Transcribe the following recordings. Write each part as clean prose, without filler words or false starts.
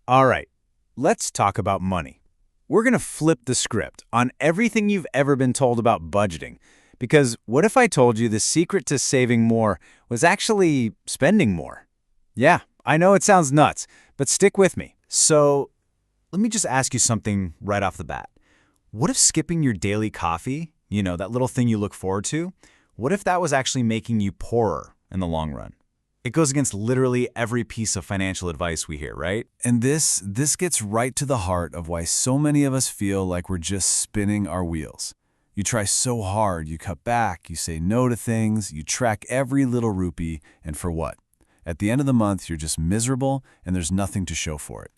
All right, let's talk about money. We're going to flip the script on everything you've ever been told about budgeting. Because what if I told you the secret to saving more was actually spending more? Yeah, I know it sounds nuts, but stick with me. So, let me just ask you something right off the bat. What if skipping your daily coffee, that little thing you look forward to, what if that was actually making you poorer in the long run? It goes against literally every piece of financial advice we hear, right? And this gets right to the heart of why so many of us feel like we're just spinning our wheels. You try so hard, you cut back, you say no to things, you track every little rupee, and for what? At the end of the month, you're just miserable and there's nothing to show for it.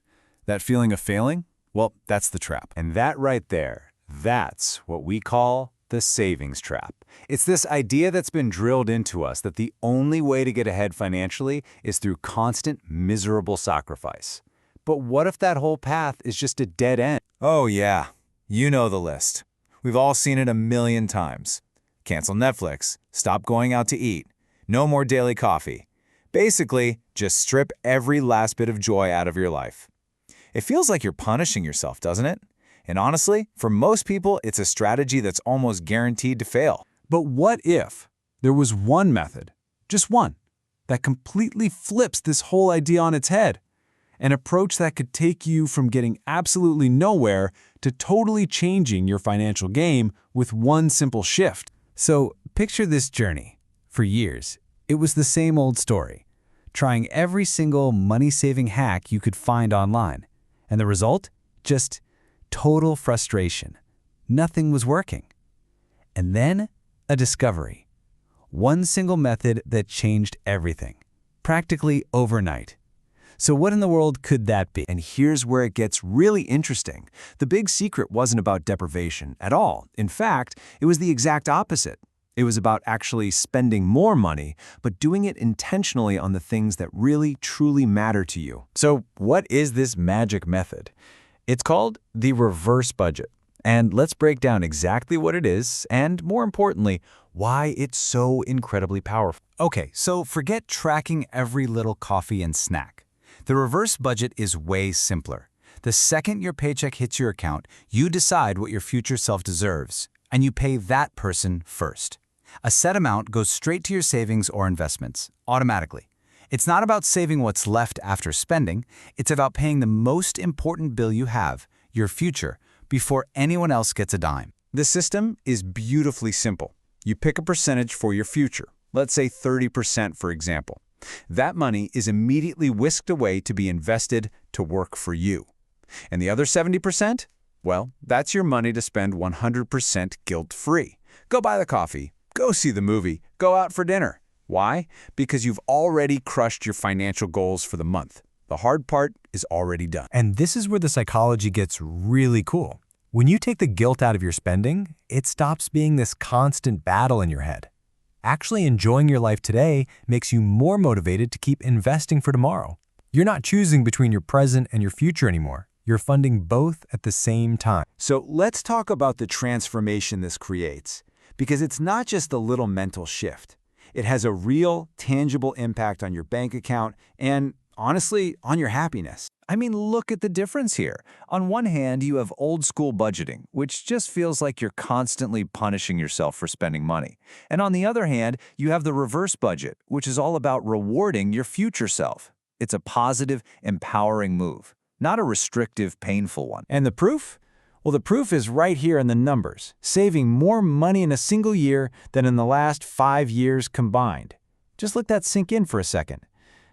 That feeling of failing? Well, that's the trap. And that right there, that's what we call the savings trap. It's this idea that's been drilled into us that the only way to get ahead financially is through constant, miserable sacrifice. But what if that whole path is just a dead end? Oh yeah, you know the list. We've all seen it a million times. Cancel Netflix, stop going out to eat, no more daily coffee. Basically, just strip every last bit of joy out of your life. It feels like you're punishing yourself, doesn't it? And honestly, for most people, it's a strategy that's almost guaranteed to fail. But what if there was one method, just one, that completely flips this whole idea on its head? An approach that could take you from getting absolutely nowhere to totally changing your financial game with one simple shift. So picture this journey. For years, it was the same old story, trying every single money-saving hack you could find online. And the result? Just total frustration. Nothing was working. And then a discovery. One single method that changed everything, practically overnight. So what in the world could that be? And here's where it gets really interesting. The big secret wasn't about deprivation at all. In fact, it was the exact opposite. It was about actually spending more money, but doing it intentionally on the things that really, truly matter to you. So what is this magic method? It's called the reverse budget. And let's break down exactly what it is and, more importantly, why it's so incredibly powerful. Okay, so forget tracking every little coffee and snack. The reverse budget is way simpler. The second your paycheck hits your account, you decide what your future self deserves, and you pay that person first. A set amount goes straight to your savings or investments, automatically. It's not about saving what's left after spending. It's about paying the most important bill you have, your future, before anyone else gets a dime. The system is beautifully simple. You pick a percentage for your future, let's say 30% for example. That money is immediately whisked away to be invested to work for you. And the other 70%? Well, that's your money to spend 100% guilt-free. Go buy the coffee, go see the movie, go out for dinner. Why? Because you've already crushed your financial goals for the month. The hard part is already done. And this is where the psychology gets really cool. When you take the guilt out of your spending, it stops being this constant battle in your head. Actually enjoying your life today makes you more motivated to keep investing for tomorrow. You're not choosing between your present and your future anymore. You're funding both at the same time. So let's talk about the transformation this creates. Because it's not just a little mental shift. It has a real, tangible impact on your bank account and, honestly, on your happiness. I mean, look at the difference here. On one hand, you have old-school budgeting, which just feels like you're constantly punishing yourself for spending money. And on the other hand, you have the reverse budget, which is all about rewarding your future self. It's a positive, empowering move, not a restrictive, painful one. And the proof? Well, the proof is right here in the numbers, saving more money in a single year than in the last 5 years combined. Just let that sink in for a second.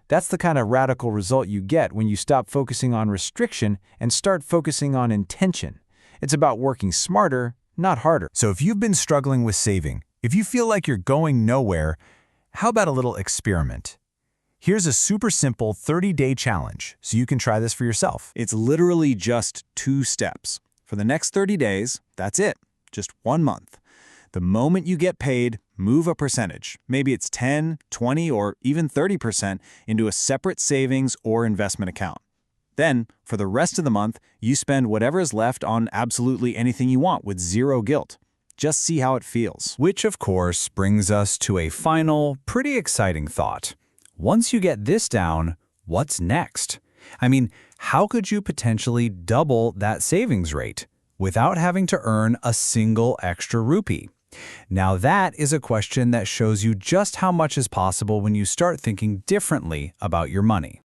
That's the kind of radical result you get when you stop focusing on restriction and start focusing on intention. It's about working smarter, not harder. So if you've been struggling with saving, if you feel like you're going nowhere, how about a little experiment? Here's a super simple 30-day challenge so you can try this for yourself. It's literally just 2 steps. For the next 30 days, that's it, just 1 month. The moment you get paid, move a percentage, maybe it's 10, 20, or even 30% into a separate savings or investment account. Then, for the rest of the month, you spend whatever is left on absolutely anything you want with zero guilt. Just see how it feels. Which, of course, brings us to a final, pretty exciting thought. Once you get this down, what's next? I mean, how could you potentially double that savings rate without having to earn a single extra rupee? Now that is a question that shows you just how much is possible when you start thinking differently about your money.